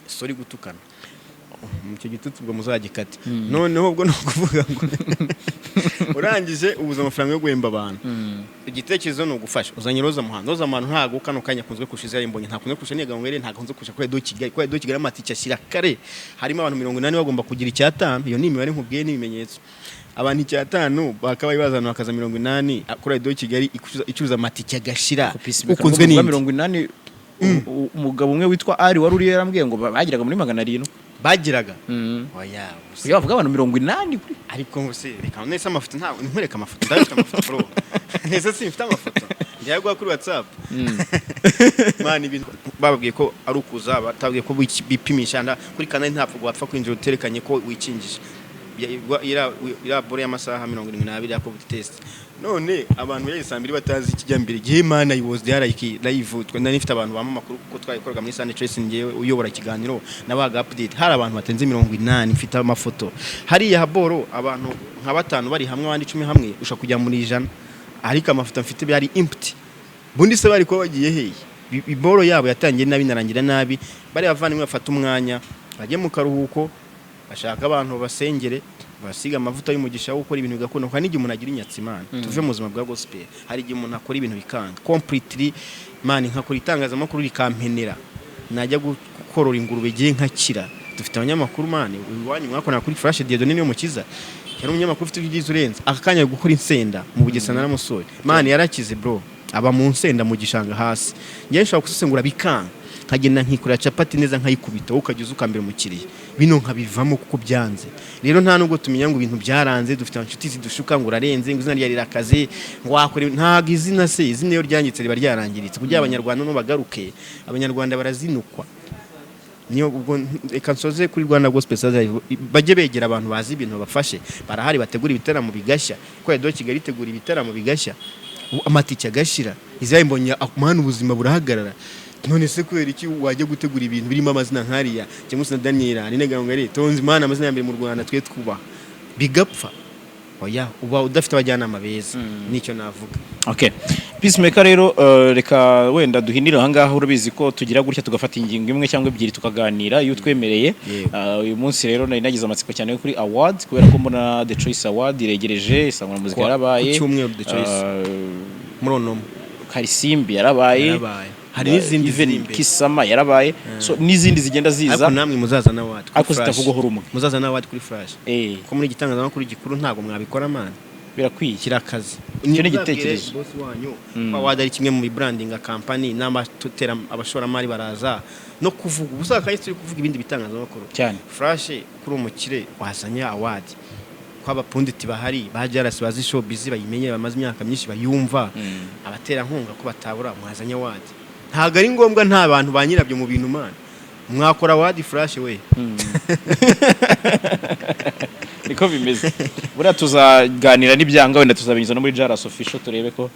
sorry gutukana icyo gitutu ubwo muzagikate noneho ubwo no kuvuga ngo urangije ubuza amafaranga yo guhemba abantu igitekerezo no gufasha uzanye Roza Muhanda Roza Muhanda ntago kano kanya kunzwe kushiza Mbonyi ntakunze kusha ni Gahongayire ntakunze kusha kwa Kigali kwa Kigali amatike ashyira kare harimo abantu 80 bagomba kugira icyatanu iyo ni imibare nkubwiye n'ibimenyetso abantu icyatanu bakabaye bazana bakaza 80 kuri Kigali icuza amatike agashira ukunzwe ni 80 umugabo umwe witwa Ari wari uri yarambwiye ngo bagiraga muri 700 bagiraga oya usiye bavuga abantu 80 kuri ariko ngo se reka nese amafoto nta nkwereka amafoto ndabika amafoto bro nese simfite amafoto ndiyagwa kuri WhatsApp mani ibintu bababwiye ko ari ukuza batabwiye ko bipimisha nda kuri kanali ntapfa gwapfa kwinjira uterekanye ko wikingije ira bore y'amasaha 72 yako test none abantu yayisambiri batazi ikijyambere gihe mana was there live twenda nifite abantu bama makuru kuko twayikorega muri Sunday Trace ngiye uyobora ikiganiro nabaga update hari abantu batenze 80 mfite amafoto hari ya boro abantu nka batanu bari hamwe abandi 10 hamwe usha kujya muri 100 ariko amafoto mfite byari empty bundi se bari ko bagiye hehe iboro yabo yatangiye nabi narangira nabi bari bavana bafata umwanya bagiye mu karuhuko bashaka abantu basengere basiga amavuta y'umugisha wo gukora ibintu bigakunda kwa nigi umuntu agira inyatsimana tuve mu buzima bwa gospel hari igihe umuntu akora ibintu bikanga completely man nkakora itangazamakuru rikampenera najya gukorora ingurube giye nkakira dufite abanyamakuru man uwanyu mwakora kuri Flash Diedone niyo mukiza yari umunyamakuru ufite ibyiza urenze akakanya gukora insenda mu bugesana n'amusore man yarakize bro aba mu nsenda mu gishanga hasi ngiye nshaka kusesengura bikanga nkagenda nkikura capati neza nkayikubita ukagize ukambere umukiriye bino nkabivamo kuko byanze rero nta nubwo tumenya ngo ibintu byaranze dufite inshuti zidushuka ngo urarenze ngo izina ryarira akazi ngo wakore ntago izina se izina yo ryangitse riba ryarangiritse kugira abanyarwanda no bagaruke abanyarwanda barazinukwa niyo ubwo reka nsoze kuri Rwanda Gospel Stars bajye begera abantu bazi ibintu bafashe barahari bategura ibitaramo bigashya ko yadoye Kigali itegura ibitaramo bigashya amatike agashira Israel Mbonyi akumana ubuzima burahagarara none se kwera iki wajye gutegura ibintu birimo amazina nkariya cyangwa se Daniel ni Gahongayire tonzi mana amazina yambere mu Rwanda twe twuba bigapfa oya uba udafite abajyanama beza nicyo navuga okay Peacemaker rero reka wenda duhinira ahangaha urabizi ko tugira gutya tugafata ingingo imwe cyangwa ebyiri tukaganira iyo twemereye uyu munsi rero nari nagize amatsiko cyane kuri award kubera ko mbona The Choice Award iregereje isangwa muzika yarabaye cyumweru The Choice muronomo Karisimbi yarabaye hari n'izindi even Kisama yarabaye so n'izindi zigenda ziza ariko namwe muzaza na wadi ariko zitavugwaho rumwe muzaza na wadi kuri Flash ko muri gitangazamakuru gikuru ntago mwabikora man birakwiye kirakazi icyo ni igitekerezo boss wanyu kwa wadi ari kimwe mu branding company n'amatutera abashoramari baraza no kuvuga ubusaka turi kuvuga ibindi bitangazamakuru cyane Flash kuri umukire wazanya award kwaba punditi bahari bajarasi bazi showbiz bayimenye bamaze imyaka myinshi bayumva abatera nkunga ko batabura mwazanya wadi ntago ari ngombwa nta bantu banyirabyo mu bintu man mwakora wadi Flash we niko bimeze buriya tuzaganira n'ibyanga wenda tuzabinyuza no muri Jaras official turebe ko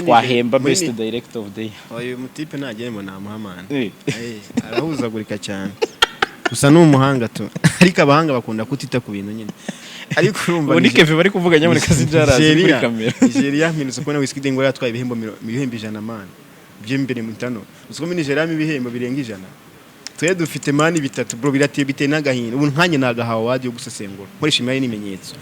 twahemba best director of the year oyo mutipe nagemo na Muhammad arahuzagurika cyane gusa n'umuhanga to ariko abahanga bakunda kutita ku bintu nyine ariko urumva ni Kevin bari kuvuga nyamuneka si Jaras kuri kamera Nigeria minutse ko na Wizkid ngo yatwaye ibihembo 100 man by'imbere mu ntano uziko muri Nigeria ibihembo birenga 100 twe dufite mani bitatu bro birateye biteye n'agahinda ubu nkanye nagahawe wadi yo gusesengura nkoresha imari n'imenyetso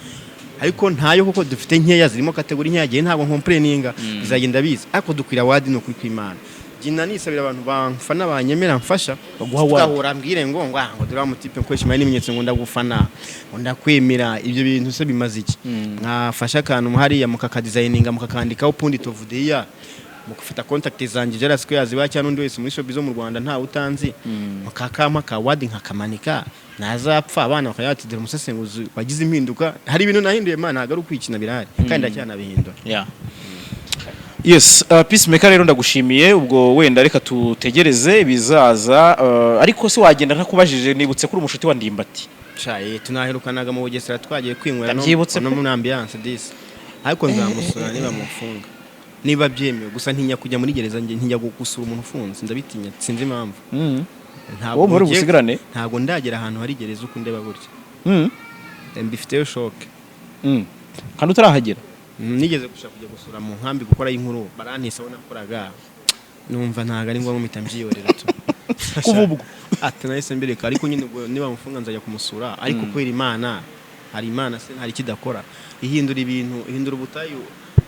ariko ntayo kuko dufite nkeya zirimo kategori nkeya gihe ntabwo nkomplayininga bizagenda biza ariko dukwira wadi no kuri kwimana jina nisabira abantu bamfana banyemera mfasha bagahura mbwire ngo dura mutipe nkoresha imari n'imenyetso ngo ndagufana ngo ndakwemera ibyo bintu se bimaze iki mwafasha kantu muhari ya mukaka designinga mukakandikaho pundi tovudeya mukufata contact zanjye Jaras ko yaziba cyane undi wese muri shop zo mu Rwanda nta utanzi mukakama ka wadi nkakamanika nazapfa abana bakayatidira umusesenguzi bagize impinduka hari ibintu nahinduye mana nagaru kwikina birahari kandi ndacyana bihindura Yes, Peacemaker rero ndagushimiye ubwo wenda reka tutegereze bizaza ariko se wagenda ntakubajije nibutse kuri umushuti wa Ndimbati shaye tunaherukanaga mu Bugesera twagiye kwinywera no mu ambiance this ariko nzamusura niba mufunga niba byemewe gusa ntinya kujya muri gereza nge ntinya gusura umuntu ufunze ndabitinya sinzi impamvu ntabwo muri gusigarane ntabwo ndagera ahantu hari gereza uko ndeba gutya mbifiteyo shock kandi utarahagera nigeze gushaka kujya gusura mu nkambi gukora inkuru barantisa bona koraga numva ntago ari ngombwa mpita mbyiyorera tu kuvubwo ati nahise mbireka ariko nyine niba mufunga nzajya kumusura ariko kwera imana hari imana se hari kidakora ihindura ibintu ihindura ubutayu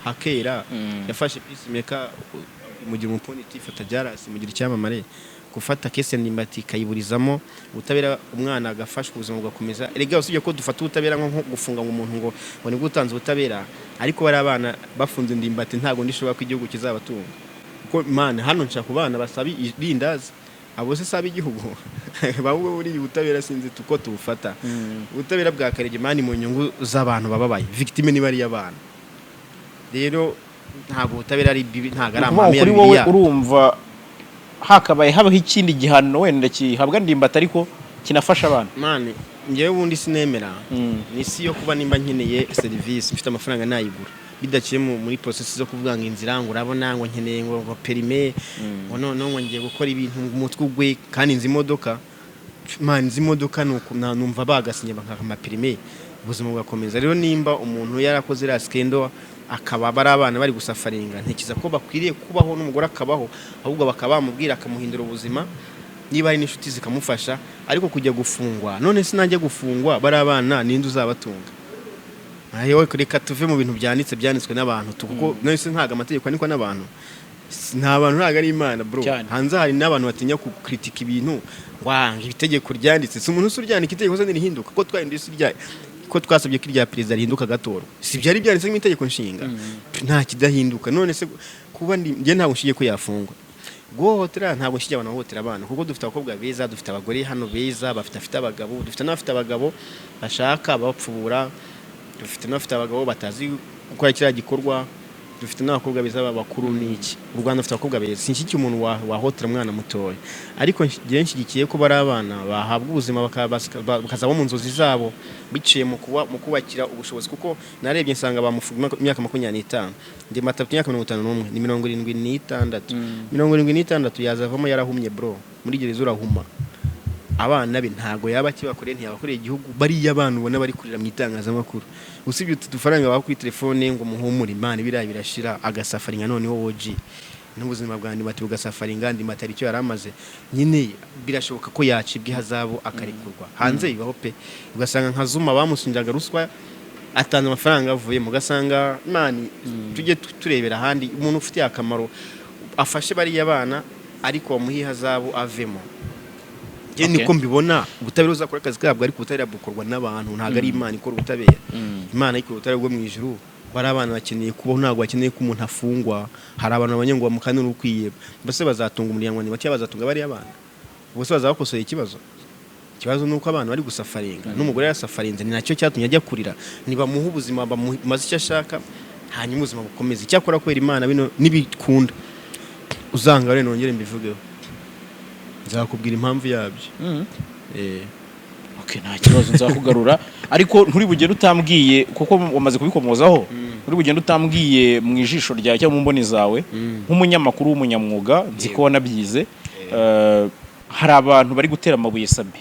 hakera yafashe Peacemaker mugira umuponitifu atajarasi mugira icyamamare gufata kese Ndimbati kayiburizamo ubutabera umwana agafashwa ubuzima bugakomeza erega usibye ko dufata ubutabera nko gufunga umuntu ngo ni gutanza ubutabera ariko bari abana bafunze Ndimbati ntago ndishobora ko igihugu kizabatunga kuko imana hano nshaka kubana basabi irindazi abo se sabi igihugu bawe uri ubutabera sinzi tuko tubufata ubutabera bwa karege mani mu nyungu z'abantu bababaye victime ni bari y'abana rero ntago ubutabera ari bibi ntago ari amahame ya Bibiliya urumva hakabaye habaho ikindi gihano wenda kihabwa Ndimbati ariko kinafasha abantu mane ngewe ubundi sinemera nisi yo kuba nimba nkeneye service mfite amafaranga nayigura bidaciye muri process zo kuvuga ngo inzira ngo urabona ngo nkeneye ngo perime ngo none ngo ngiye gukora ibintu umutwe ugwe kandi nzi imodoka mane nzi imodoka nuko numva bagasinye bakama perime ubuzima bugakomeza rero nimba umuntu yarakoze ra skendo akaba bari abana bari gusafaringa ntekiza ko bakwiriye kubaho n'umugore akabaho ahubwo bakaba bamubwira akamuhindura ubuzima niba ari n'inshuti zikamufasha ariko kujya gufungwa none sinajya gufungwa bari abana ninde uzabatunga ayo reka tuve mu bintu byanditswe n'abantu kuko none se ntaga amategeko ariko n'abantu nta bantu ntaga ari imana bro hanze hari n'abantu batinya ku critique ibintu wanga ibitegeko ryanditse si umuntu usuryandika itegeko se nirihinduka ko twahindutse irya ko twasabye ko irya perezida rihinduka gatora si byari byanditse mu itegeko nshinga nta kidahinduka none se kuba nge ntabwo nshiye ko yafungwa guhohotera ntabwo nshiye abantu bahohotera abana kuko dufite abakobwa beza dufite abagore hano beza bafite abagabo dufite n'abafite abagabo bashaka abapfubura dufite n'abafite abagabo batazi gukora kiriya gikorwa dufite n'abakobwa beza bakuru n'iki u Rwanda dufite abakobwa beza sinshyigikiye umuntu wahotera umwana mutoya ariko ngiye nshyigikiye ko bari abana bahabwa ubuzima bakazaba mu nzozi zabo biciye mu kubakira ubushobozi kuko narebye nsanga bamufunga imyaka 25 Ndimbati imyaka 51 ni 76 yazavamo yarahumye bro muri gereza urahuma abana be ntago yaba kibakoreye ntiyabakoreye igihugu bari y'abantu ubona bari kurira mu itangazamakuru usibye utufaranga baba kuri telefone ngo muhumure imana birashira agasafaringa none woji n'ubuzima bwa Ndimbati bugasafaringa Ndimbati ari cyo yaramaze nyine birashoboka ko yacibwe hazabu akarikurwa hanze ibaho pe ugasanga nka Zuma bamusinjaga ruswa atanga amafaranga avuye mu gasanga imana tujye turebera handi umuntu ufite akamaro afashe bari y'abana ariko muhi hazabu avemo je niko mbibona ubutabera uzakora akazi kabwo ariko ubutabera bukorwa n'abantu ntago ari imana ikora ubutabera imana ikora ubutabera bwo mu ijuru bari abana bakeneye kubaho ntago bakeneye ko umuntu afungwa hari abantu abanyengo bamukanira ukwiye bose bazatunga umuryango Ndimbati bazatunga bari abana bose bazabakosoye ikibazo nuko abantu bari gusafaringa n'umugore yasafarinze ni nacyo cyatumye ajya kurira niba muhu ubuzima bamaze icyo ashaka hanyuma ubuzima bukomeza icyakora kwera imana bino nibikunda uzanga rero nongere mbivugeho nzakubwira impamvu yabyo okay nta kibazo nzakugarura ariko nturi bugende utambwiye kuko wamaze kubikomozaho nturi bugende utambwiye mu ijisho rya cyangwa mu mboni zawe nk'umunyamakuru w'umunyamwuga nzi ko wanabyize hari abantu bari gutera amabuye sabi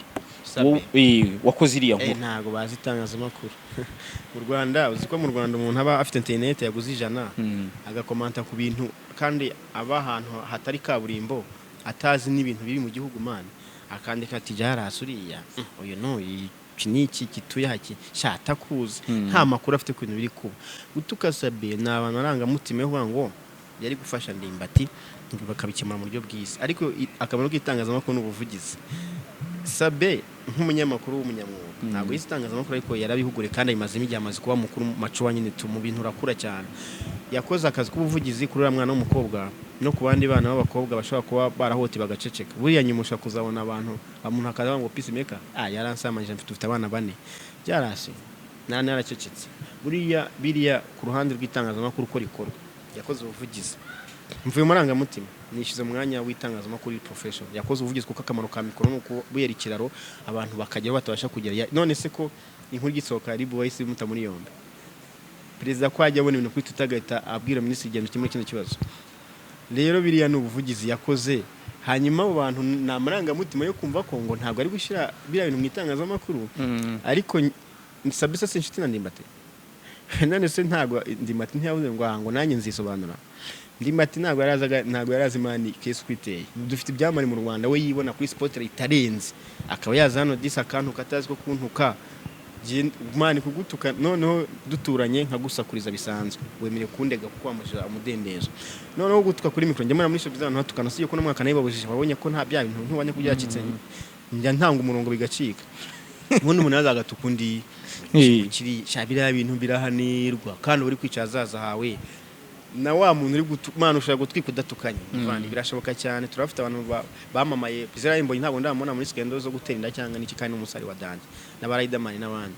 wakoze iriya nkuru ntago bazi itangazamakuru mu Rwanda uzi ko mu Rwanda umuntu aba afite internet yaguze 100 agakomanta ku bintu kandi aba ahantu hatari kaburimbo atazi n'ibintu biri mu gihugu man akandi kati jarasuriya uyu no iki gituye haki shata kuza nta makuru afite ku bintu biri kuba gutuka sabin n'abantu arangamutima yo ngo yari gufasha Ndimbati bakabikemura mu buryo bwiza ariko akamaro k'itangazamakuru n'ubuvugizi Sabe nk'umunyamakuru w'umunyamwuga ntabwo yitangazamakuru ariko yarabihugure kandi ayimazemo igihe amaze kuba mukuru maco nyine mu bintu urakura cyane yakoze akazi k'ubuvugizi kuri mwana w'umukobwa no ku bandi bana b'abakobwa bashobora kuba barahoti bagaceceka buriya nyimusha kuzabona abantu umuntu akaza ngo Peacemaker yaransamanje mfite abana bane byarase nane yaracecetse biriya ku ruhande rw'itangazamakuru ko rikorwa yakoze ubuvugizi mvuye marangamutima nishize umwanya w'itangazamakuru profession yakoze ubuvugizi kuko akamaro ka mikoro nuko buyera ikiraro abantu bakajya batabasha kugera none se ko inkuru gisohoka ari boyisi muta muri yombe perezida ko ajya abona ibintu kuri tutagahita abwira minisitiri igendo kimwe kino kibazo rero biriya n'ubuvugizi yakoze hanyuma abo bantu na marangamutima yo kumva ko ngo ntabwo ari gushyira biriya bintu mu itangazamakuru ariko nsabisa se nshuti na Ndimbati none se ntabwo Ndimbati ntiyavuze ngo nanjye nzisobanura Ndimbati ntabwo yarazi mani kesi kwiteye dufite ibyamari mu Rwanda we yibona kuri spotlight itarenze akaba yaza hano akantu katazi ko kuntuka mani kugutuka noneho duturanye nkagusakuriza bisanzwe wemere kundega kuko wamushira umudendezo noneho gutuka kuri mikro njye muri shop z'abantu hatukana siyo ko n'umwaka nayibabujije babonye ko nta bya bintu ntubanye kubyacitse njya ntanga umurongo bigacika ubundi umuntu azagatuka undi kiri shabira ibintu birahanirwa kandi uri kwicaza azaza hawe na wa muntu uri gutumana ushaka gutwika udatukanye ivandi birashoboka cyane turafite abantu bamamaye bizera imbonyi ntabwo ndamubona muri skendo zo gutera inda cyangwa n'iki kandi n'umusari wa danje n'abarayidamani n'abandi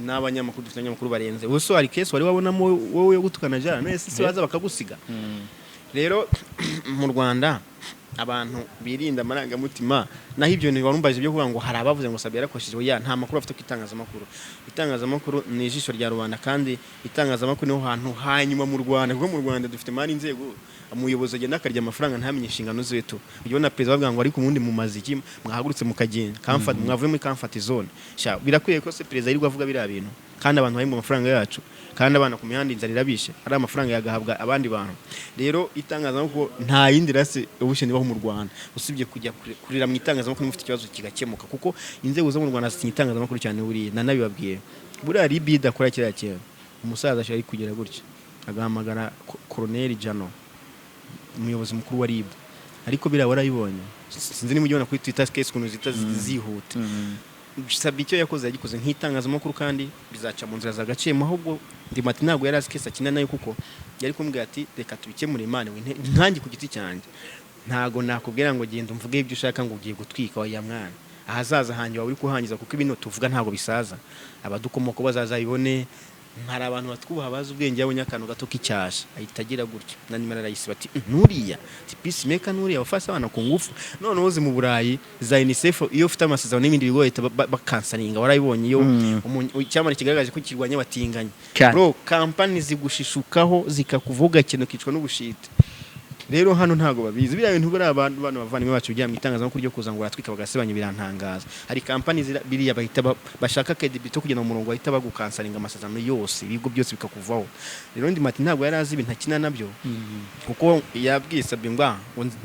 n'abanyamakuru dufite abanyamakuru barenze uso hari case wari wabonamo wowe yo gutukana jana nese se baza bakagusiga rero mu Rwanda abantu birinda amarangamutima naho ibyo ntibarumbaje byo kuvuga ngo hari abavuze ngo Sabe yarakoresheje ya nta makuru afite ku itangazamakuru ni ijisho rya Rwanda kandi itangazamakuru niho hantu hanyuma mu Rwanda kuko mu Rwanda dufite mari inzego umuyobozi agenda akarya amafaranga ntamenye inshingano zetu ubona perezida bavuga ngo ariko ubundi mu maziki mwahagurutse mukagenda comfort mwavuye muri comfort zone sha birakwiye ko se perezida yirirwa avuga biriya bintu kandi abantu bari mu mafaranga yacu kandi abana ku mihanda inzara irabishe ari amafaranga yagahabwa abandi bantu rero itangazamakuru nta yindi rase ubusheni baho mu Rwanda usibye kujya kurira mu itangazamakuru mufite ikibazo kigakemuka kuko inzego zo mu Rwanda zitinya itangazamakuru cyane buriya nanabibabwiye buriya ribida akora kiriya cyera umusaza ashari kugera gutya agahamagara Colonel Jano umuyobozi mukuru wa RIB ariko biriya warayibonye sinzi niba ujyana kuri Twitter case kuntu zihuta Sabe icyo yakoze yagikoze nk'itangazamakuru kandi bizaca mu nzira zagaciyemo ahubwo Ndimbati ntabwo yari azi kesa kinana nayo kuko yari kumbwira ati reka tubikemure Imana nkangi ku giti cyanjye ntago nakubwira ngo genda umvuge ibyo ushaka ngo ugiye gutwika wa mwana ahazaza hanje wawe uri kuhangiza kuko ibintu tuvuga ntago bisaza abadukomoko bazazabibone hari abantu batwubaha bazi ubwenge yabonye akantu gato k'icyasha ahitagira gutyo na nimero arayisi bati nuriya Peacemaker nuriya wafasha abana ku ngufu none uzi mu Burayi za UNICEF iyo ufite amasezerano n'ibindi bigo leta bakansaninga warayibonye iyo icyamara kigaragaje ko kirwanya batinganye bro company zigushishukaho zikakuvuga kintu kicwa n'ubushite rero hano ntago babizi biriya bintu bari abantu bavanye bacu bijya mu itangazamakuru ryo kuza ngo baratwika bagasebanya birantangaza hari company biriya bahita bashaka credibility kugena mu murongo bahita bagukansaringa amasezerano yose ibigo byose bikakuvaho rero Ndimbati ntabwo yari azi ibintu akina nabyo kuko yabwiye Sabe ngo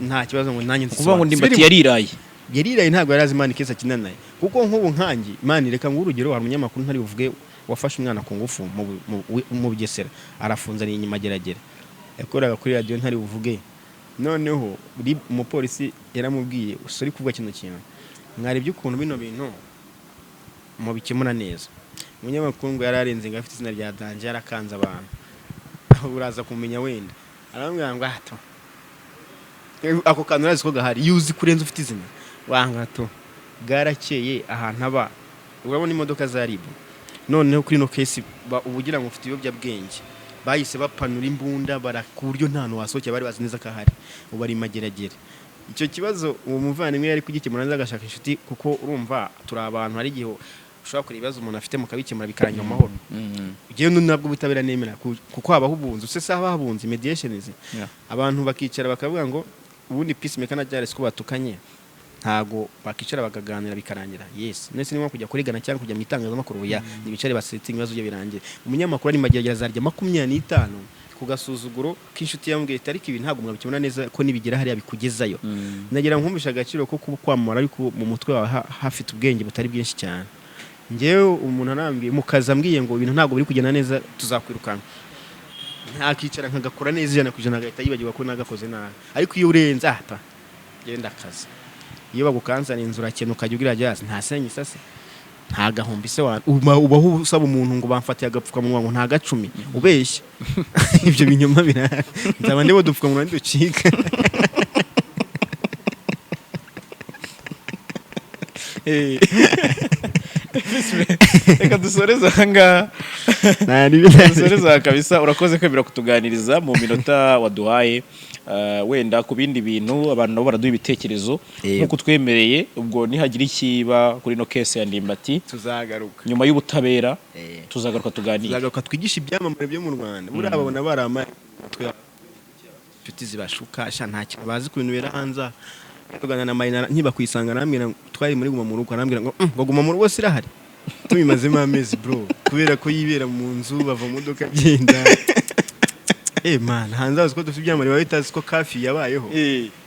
nta kibazo ngo nanjye kuvuga ngo Ndimbati yariraye ntabwo yari azi Imana kesa kinana naye kuko nk'ubu nkangi Imana reka ngo urugero hari umunyamakuru ntari buvuge wafashe umwana ku ngufu mu Bugesera arafunze ari inyuma geragera yakoraga kuri radio ntari buvuge noneho umupolisi yaramubwiye usori kuvuga kino kintu mwari by'ukuntu bino bintu mu bikemura neza umunyamakuru ngo yararenze ngo afite izina rya danje yarakanze abantu uraza kumenya wenda arambwira ngo hato ako kantu urazi ko gahari yuzi kurenza ufite izina wanga to garakeye ahantu aba urabona imodoka za RIB noneho kuri no case ubugira ngo ufite ibiyobyabwenge bahise bapanura imbunda barakuryo ntano wasoke bari bazi neza kahari ubari mageragere icyo kibazo uwo muvandimwe yari kugikemura nza agashaka inshuti kuko urumva turi abantu hari igihe ushobora kureba ibibazo umuntu afite mukabikemura bikarangira mu mahoro ugiye nabwo bitabera nemera kuko habaho ubunzi se saha habunzi mediations abantu bakicara bakavuga ngo ubundi Peacemaker na Jares ko batukanye ntago bakicara bakaganira bikarangira yes nese nimwe kujya kurigana cyangwa kujya mu itangazamakuru ya nibicare basetse ibibazo bye birangiye umunyamakuru ari magerageza zarya 25 kugasuzuguro k'inshuti yambwiye ati ariko ibi ntabwo mwabikibona neza ko nibigera hariya bikugezayo nagira nkumbisha agaciro ko kwamamara ariko mu mutwe wawe hafite ubwenge butari bwinshi cyane ngewe umuntu anambwiye mu kazi ambwiye ngo ibintu ntabwo biri kugenda neza tuzakwirukana ntakicara nkagakora neza 100% agahita yibagirwa ko nagakoze nabi ariko iyo urenze ahata genda akazi iyo bagukanzana inzu urakena ukajya ugira jazz nta senyi sase nta gahombi se ubaho usaba umuntu ngo bamfatiye agapfukamunwa ngo nta gacumi ubeshya ibyo binyoma nzaba ndebo dupfukamunwa nducika reka dusoreze ahangaha dusoreze kabisa urakoze kwemera kutuganiriza mu minota waduhaye wenda ku bindi bintu abantu nabo baraduha ibitekerezo nkuko twemereye ubwo nihagira ikiba kuri no case ya Ndimbati tuzagaruka nyuma y'ubutabera tuzagaruka twigisha ibyamamare byo mu Rwanda muri ababona barama nshuti zibashuka sha nta kintu bazi ku bintu bera hanza tugana na Marina nkiba kwisanga nambwira twari muri guma mu rugo arambwira ngo guma mu rugo sirahari tumimazemo amezi bro kubera ko yibera mu nzu bava mu modoka agenda man hanze aziko dufite ibyamare babitazi ko kafi yabayeho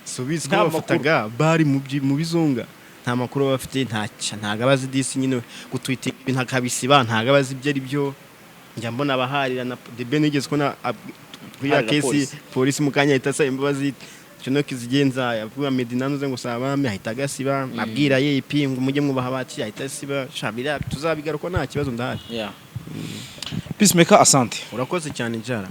so biziko bafataga bari mu bizunga nta makuru bafite ntaga bazi disi nyine gutwita ibintu akabisiba ntaga bazi ibyo ari byo njya mbona abaharira na de benigeze ko na kuya kesi polisi mukanya itasa imbabazi cyo kizigenza yavuga Medina nuze ngo sabame ahita gasiba nabwira ye ipingu mujye mwubaha bati ahita siba shabira tuzabigaruka nta kibazo ndahari Peacemaker asante urakoze cyane njara